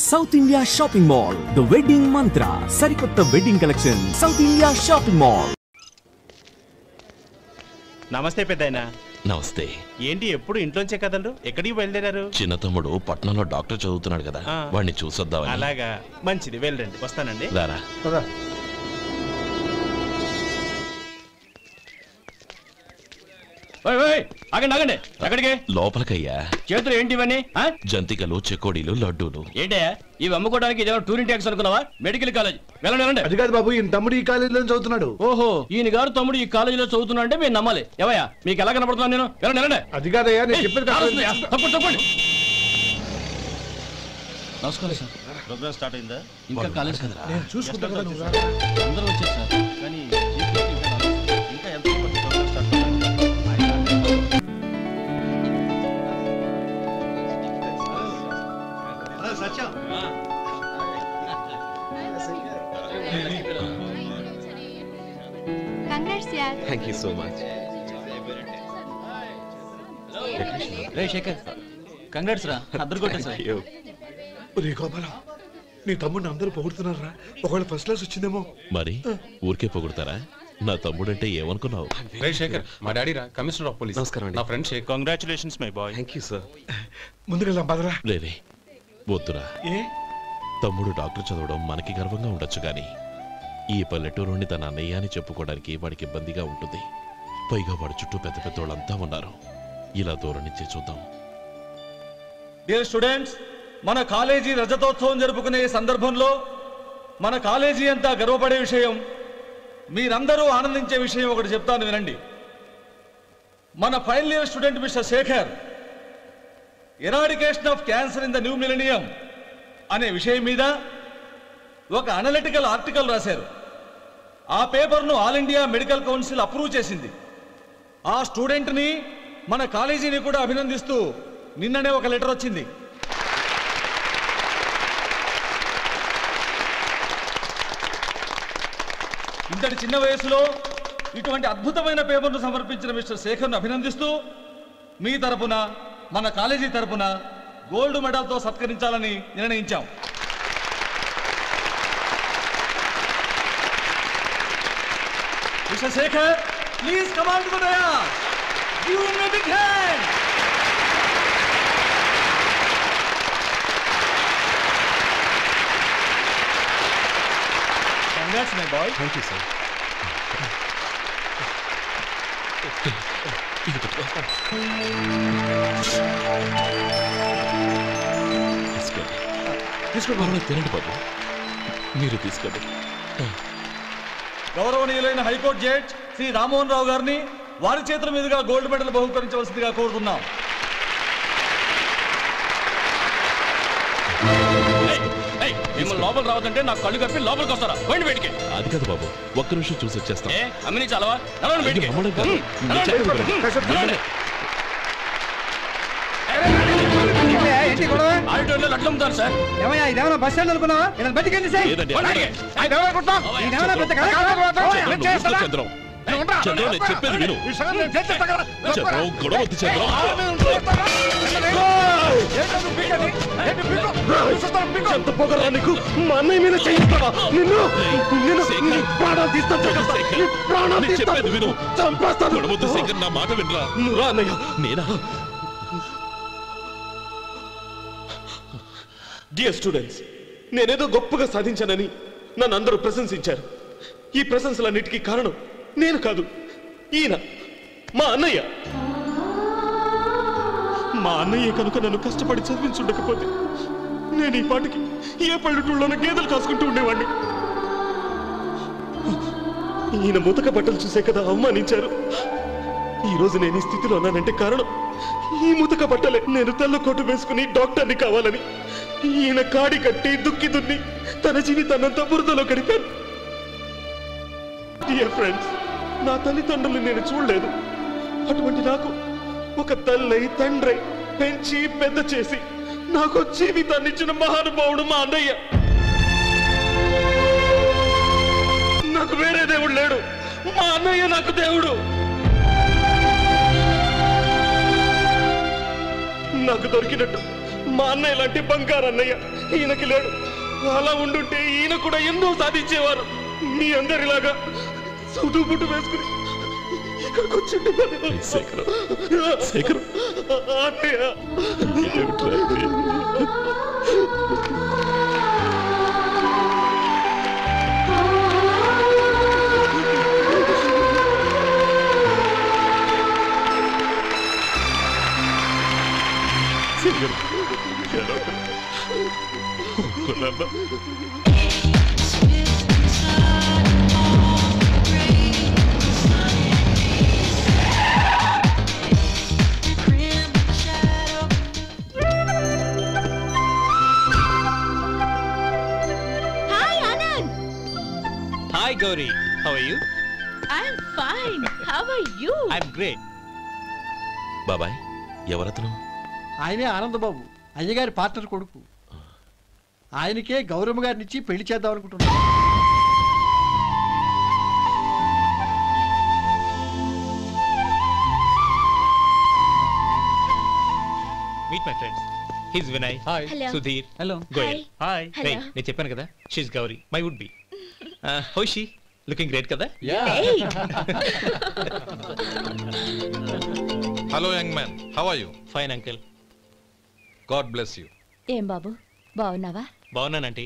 South India shopping mall the wedding మంత్ర సరికొత్త wedding collection south India shopping mall. నమస్తే పెద్దాయనా. నమస్తే. ఏంటి ఎప్పుడు ఇంట్లోంచే కదలరు? ఎక్కడికి బయలుదేరారు? చిన్న తమ్ముడు పట్నంలో డాక్టర్ చదువుతున్నాడు కదా, వాడిని చూసొద్దామని. అలాగా, మంచిది, వెళ్ళండి. వస్తానండి. రారా. ఆగండి ఆగండి, ఎక్కడికి? లోపలికయ్యా. చేతులు ఏంటి ఇవన్నీ? జంతికలు, చెకోడీలు, లడ్డూలు. ఏంటయ్యా ఇవి అమ్ముకోవడానికి ఇదేమో టూరింగ్ ట్యాక్స్ అనుకున్నావా? మెడికల్ కాలేజ్ వెళ్ళండి. అది కాదు బాబు, ఈయన తమ్ముడు ఈ కాలేజీలో చదువుతున్నాడు. ఓహో, ఈయన గారు తమ్ముడు ఈ కాలేజీలో చదువుతున్నా అంటే మీరు నమ్మాలి. ఎవయా మీకు ఎలా కనపడుతున్నాను నేను? వెళ్ళండి. అది కాదయ్యా, నేను చెప్పేది తప్పండి. నమస్కారం సార్. ప్రోగ్రామ్ స్టార్ట్ అయిందా? ఇంకా కాలేజ్ కదా, నేను చూసుకుంటాను. అందరూ వచ్చారు సార్. కానీ ఇంకా ఎంత program start thank you so much. రే శేఖర్, కంగ్రాట్స్ రా, అద్దరు కొట్టేసారు. రే గోపాల, నీ తమ్ముడిని అందరూ పొగుడుతున్నారా? ఒకవేళ ఫస్ట్ క్లాస్ వచ్చిందేమో. మరి ఊరికే పొగుడతారా? నా తమ్ముడంటే ఏమనుకున్నావు? రే శేఖర్, మా డాడీ రా, కమిషనర్ ఆఫ్ పోలీస్. నమస్కారం అండి. నా friend Shekar. Congratulations my boy. Thank you sir. ముందుకెళ్దాం పదరా. రే వద్దురా. ఏ తమ్ముడు డాక్టర్ చదవడం మనకి గర్వంగా ఉండొచ్చు, కానీ ఈ పల్లెటూరుని తన అన్నయ్య అని చెప్పుకోవడానికి వాడికి ఇబ్బందిగా ఉంటుంది. పైగా వాడి చుట్టూ పెద్ద పెద్దోళ్ళంతా ఉన్నారు. ఇలా దూరం నుంచి చూద్దాం. డియర్ స్టూడెంట్స్, మన కాలేజీ రజతోత్సవం జరుపుకునే సందర్భంలో మన కాలేజీ అంతా గర్వపడే విషయం, మీరందరూ ఆనందించే విషయం ఒకటి చెప్తాను వినండి. మన final year student mister Shekhar eradication of cancer in the new millennium అనే విషయం మీద ఒక అనలిటికల్ ఆర్టికల్ రాశారు. ఆ పేపర్ను all India medical council approve చేసింది. ఆ స్టూడెంట్ని, మన కాలేజీని కూడా అభినందిస్తూ నిన్ననే ఒక లెటర్ వచ్చింది. ఇంతటి చిన్న వయసులో ఇటువంటి అద్భుతమైన పేపర్ను సమర్పించిన మిస్టర్ శేఖర్ను అభినందిస్తూ మీ తరపున, మన కాలేజీ తరపున గోల్డ్ మెడల్తో సత్కరించాలని నిర్ణయించాం. Mister Shekar, please come on to the dais. Give him a big hand. Congrats my boy. Thank you sir. తీసుకోండి, తినండి బాబు. మీరు తీసుకోండి. గౌరవనీయులైన హైకోర్టు జడ్జ్ శ్రీ రామ్మోహన్ రావు గారిని వారి చేతుల మీదుగా గోల్డ్ మెడల్ బహుకరించవలసిందిగా కోరుతున్నాం. మిమ్మల్ని లోపల రావద్దంటే నాకు కళ్ళు కప్పి లోపలికి వస్తారా? పోయింది బయటికి. అది కాదు బాబు, ఒక్క నిమిషం చూసి వచ్చేస్తాం. అమ్మిని చాలవా? లడ్లు అమ్ముతారు సార్. ఇదేమన్నా బస్ స్టాండ్ అనుకున్నావా? బయటికి చంద్రం, చెప్పేది విను. చంద్రం, గొడవ వద్దు చంద్రం. మా అన్నయ్య మీద చేయిస్తావా? చెప్పేది విను. గొడవద్దు శేఖర్, నా మాట వినరా. అన్నయ్య. నేనా? డియర్ స్టూడెంట్స్, నేనేదో గొప్పగా సాధించానని నన్ను అందరూ ప్రశంసించారు. ఈ ప్రశంసలన్నిటికీ కారణం నేను కాదు, ఈయన మా అన్నయ్య. మా అన్నయ్య కనుక నన్ను కష్టపడి చదివించుండకపోతే నేను ఈ పాటికి ఏ పల్లెటూళ్ళలోనూ గేదెలు కాసుకుంటూ ఉండేవాడిని. ఈయన ముతక బట్టలు చూసే కదా అవమానించారు. ఈరోజు నేను ఈ స్థితిలో ఉన్నానంటే కారణం ఈ ముతక బట్టలే. నేను తెల్ల కోటు వేసుకుని డాక్టర్ని కావాలని ఈయన కాడి కట్టి దుక్కి దున్ని తన జీవితాన్నంతా బురదలో గడిపారు. డియర్ ఫ్రెండ్స్, నా తల్లిదండ్రులు నేను చూడలేదు. అటువంటి నాకు ఒక తల్లి తండ్రి పెంచి పెద్ద చేసి నాకు జీవితాన్ని ఇచ్చిన మహానుభావుడు మా అన్నయ్య. నాకు వేరే దేవుడు లేడు, మా అన్నయ్య నాకు దేవుడు. నాకు దొరికినట్టు మా అన్నయ్య లాంటి బంగారు అన్నయ్య ఈయనకి లేడు. అలా ఉండుంటే ఈయన కూడా ఎన్నో సాధించేవారు. మీ అందరిలాగా సూటు బుట్టు వేసుకుని ఇక్కడికి వచ్చి Shekharam Shekharam Hi Gauri, how are you? I'm fine. How are you? I'm great. బాబాయ్ ఎవరతను? ఆయనే ఆనందబాబు, అయ్యగారి పార్ట్నర్ కొడుకు. ఆయనకే గౌరమ్మ గారిని ఇచ్చి పెళ్లి చేద్దాం అనుకుంటున్నాను. Meet my friends. He's Vinay. Hi. Hello. Sudhir. Hello. Goyal. Hi. Hey, నేను చెప్పాను కదా, she's Gauri, my would be. How is she? Looking great కదా? Yeah. Hey. Hello young man, how are you? Fine uncle. God bless you. ఏం బాబు బాగున్నావా? బాగున్నానంటీ.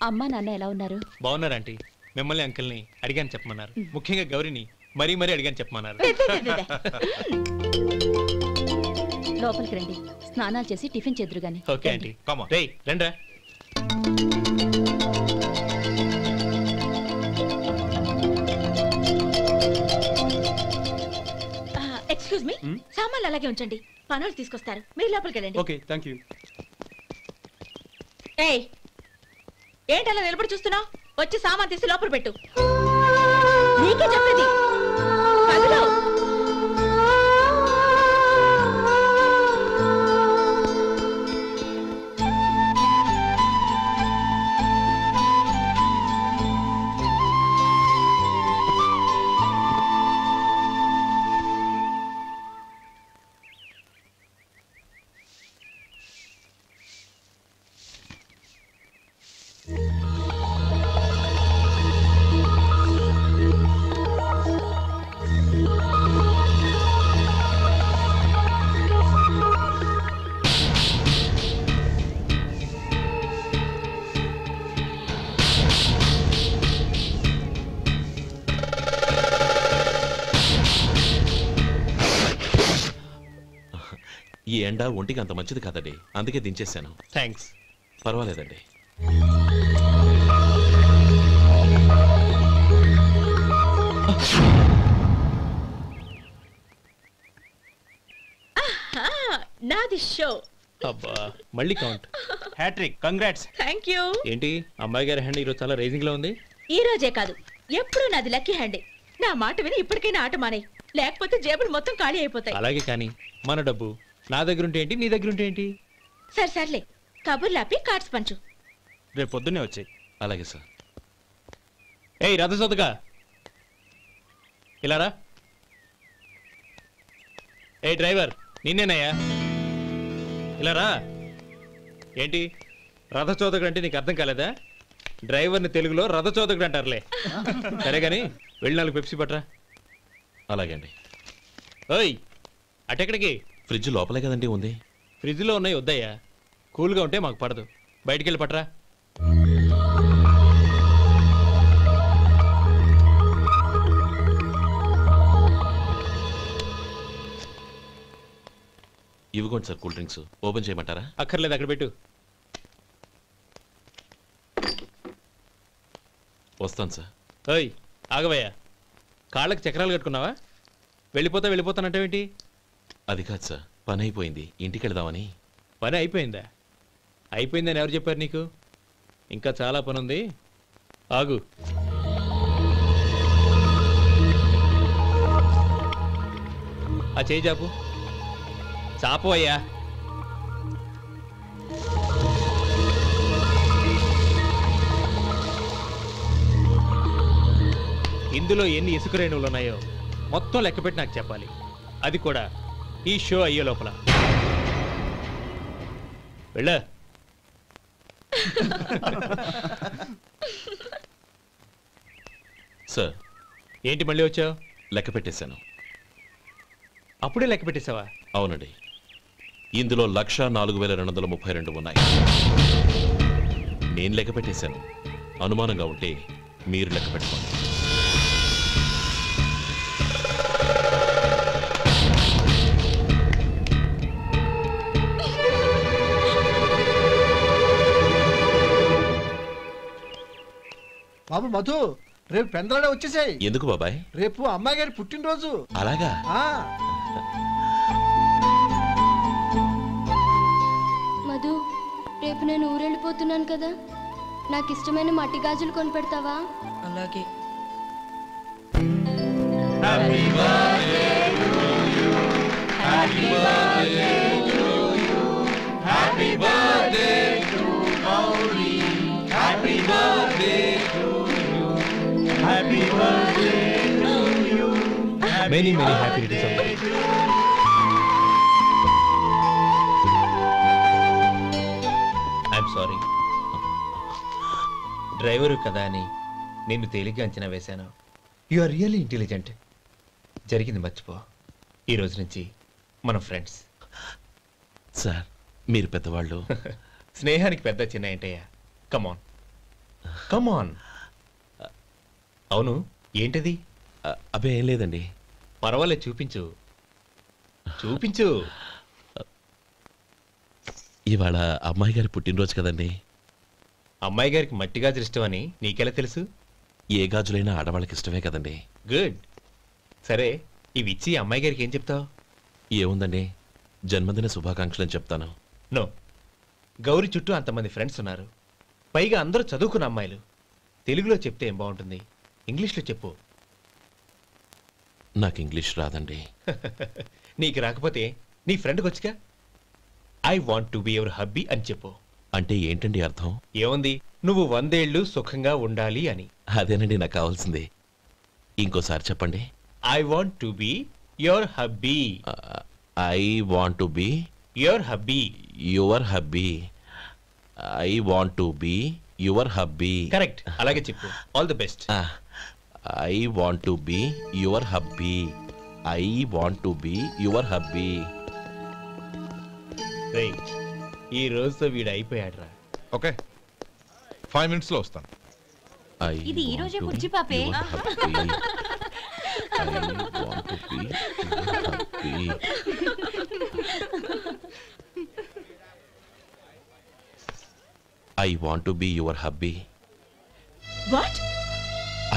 అమ్మా నాన్న ఎలా ఉన్నారు? బాగున్నారు ఆంటీ. మిమ్మల్ని అంకుల్ని అడిగాను చెప్పమన్నారు. ముఖ్యంగా గౌరిని మరీ అడిగాను చెప్పమన్నారు. లోపలికి రండి, స్నానాలు చేసి టిఫిన్ చేద్దురు గాని. Okay aunty. రేయ్ రండ్రా. ఎక్స్క్యూజ్ మీ, సామాన్లు అలాగే ఉంచండి, పనులు తీసుకొస్తారు, మీరు లోపలికి వెళ్ళండి. Okay thank you. ఏయ్ ఏంటి అలా నిలబడి చూస్తున్నావు? వచ్చి సామాన్ తీసి లోపల పెట్టు. నీకే చెప్పేది. కదులు. ఈ ఎండ ఒంటికి అంత మంచిది కాదండి, అందుకే దించేశాను. థ్యాంక్స్. పర్వాలేదండి. నాది షో. అబ్బా మళ్ళీ count. Hat-trick. Congrats. Thank you. ఏంటి అమ్మాయి గారి హ్యాండ్ ఈరోజు చాలా రైజింగ్ లో ఉంది? ఈ రోజే కాదు, ఎప్పుడు నాది లక్కీ హ్యాండే. నా మాట విని ఇప్పటికైనా ఆట మానే, లేకపోతే జేబులు మొత్తం ఖాళీ అయిపోతాయి. అలాగే కానీ మన డబ్బు నా దగ్గర ఉంటే ఏంటి, నీ దగ్గర ఉంటే ఏంటి? సరే సర్లే, కబుర్లాపి కార్డ్స్ పంచు. రేపు పొద్దున్నే వచ్చాయి. అలాగే సార్. ఏయ్ రథసోదగా ఇలారా. ఏ డ్రైవర్ నిన్నేనయ్యా, ఇలారా. ఏంటి రథచోదకుడు అంటే నీకు అర్థం కాలేదా? డ్రైవర్ని తెలుగులో రథచోదకుడు అంటారులే. సరే గాని వెళ్ళి 4 పెప్సీ పట్రా. అలాగే అండి. ఓయ్ అటెక్కడికి? ఫ్రిడ్జ్ లోపలే కదండి ఉంది. ఫ్రిడ్జ్లో ఉన్నాయి వద్దయ్యా, కూల్గా ఉంటే మాకు పడదు. బయటికి వెళ్ళి పట్రా. ఇవ్వకోండి సార్ కూల్ డ్రింక్స్. ఓపెన్ చేయమంటారా? అక్కర్లేదు, అక్కడ పెట్టు. వస్తాను సార్. ఓయ్ ఆగవయ్యా, కాళ్ళకి చక్రాలు కట్టుకున్నావా? వెళ్ళిపోతానంటావేంటి? అది కాదు సార్, పని అయిపోయింది, ఇంటికి వెళదామని. పని అయిపోయిందా? అయిపోయిందని ఎవరు చెప్పారు నీకు? ఇంకా చాలా పని ఉంది, ఆగు. ఆ చేయి చాపు. చాపు అయ్యా. ఇందులో ఎన్ని ఇసుక రేణువులు ఉన్నాయో మొత్తం లెక్కపెట్టి నాకు చెప్పాలి, అది కూడా ఈ షో అయ్యే లోపల. వెళ్ళ. సార్, ఏంటి మళ్ళీ వచ్చావు? లెక్క పెట్టేశాను. అప్పుడే లెక్క పెట్టేశావా? అవునండి. ఇందులో 1,04,232 ఉన్నాయి. నేను లెక్క పెట్టేశాను. అనుమానంగా ఉంటే మీరు లెక్క పెట్టుకోండి. బాబు మధు, రేపు పెందలాడే వచ్చేసాయి. ఎందుకు బాబాయ్? రేపు అమ్మాయి గారి పుట్టినరోజు. అలాగా? మధు, రేపు నేను ఊరెళ్ళిపోతున్నాను కదా, నాకు ఇష్టమైన మట్టి గాజులు కొనిపెడతావా? అలాగే. Many happy returns. I'm sorry. Driver కదా అని నిన్ను తేలిగ్గా అంచనా వేశాను. You are really intelligent. జరిగింది మర్చిపో. ఈ రోజు నుంచి మనం ఫ్రెండ్స్. సార్, మీరు పెద్దవాళ్ళు. స్నేహానికి పెద్ద చిన్న ఏంటయ్యా? కమాన్ కమాన్. అవును, ఏంటది? అబ్బే ఏం లేదండి. పర్వాలేదు, చూపించు చూపించు. ఇవాళ అమ్మాయి గారి పుట్టినరోజు కదండి. అమ్మాయి గారికి మట్టి గాజులు ఇష్టమని నీకెలా తెలుసు? ఏ గాజులైనా ఆడవాళ్ళకి ఇష్టమే కదండి. గుడ్. సరే, ఇవి ఇచ్చి అమ్మాయి గారికి ఏం చెప్తావు? ఏముందండి, జన్మదిన శుభాకాంక్షలు అని చెప్తాను. నో, గౌరీ చుట్టూ అంతమంది ఫ్రెండ్స్ ఉన్నారు. పైగా అందరూ చదువుకున్న అమ్మాయిలు. తెలుగులో చెప్తే ఏం బాగుంటుంది? ఇంగ్లీష్లో చెప్పు. నాకు ఇంగ్లీష్ రాదండి. నీకు రాకపోతే నీ ఫ్రెండ్కి వచ్చిగా. I want to be your hubby అని చెప్పు. అంటే ఏంటండి అర్థం? ఏముంది, నువ్వు 100 ఏళ్ళు సుఖంగా ఉండాలి అని. అదేనండి నాకు కావాల్సింది. ఇంకోసారి చెప్పండి. I want to be your hubby. I want to be your hubby. Your hubby. I want to be your hubby. Correct, అలాగే చెప్పు. All the best. I want to be your hubby. I want to be your hubby. ఈ రోజుతో వీడు అయిపోయాడ్రా. Okay, 5 minutes లో వస్తాను. ఇది ఈ రోజే పుచ్చి పాపే. I want to be your hubby. What?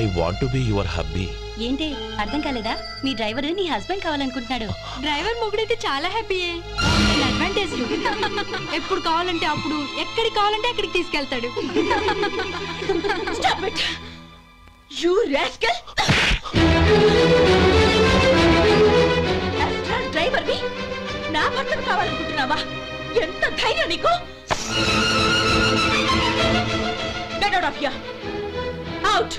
I want to be your hubby. ఏంటి అర్థం కాలేదా? మీ డ్రైవర్ నీ హస్బెండ్ కావాలనుకుంటున్నాడు. డ్రైవర్ మొగుడైతే చాలా హ్యాపీయే. అడ్వాంటేజ్ ఎప్పుడు కావాలంటే అప్పుడు, ఎక్కడికి కావాలంటే అక్కడికి తీసుకెళ్తాడు. Stop it! You rascal! Driver ని నా భర్తను కావాలనుకుంటున్నావా? ఎంత ధైర్యం నీకు? Get out of here! Out!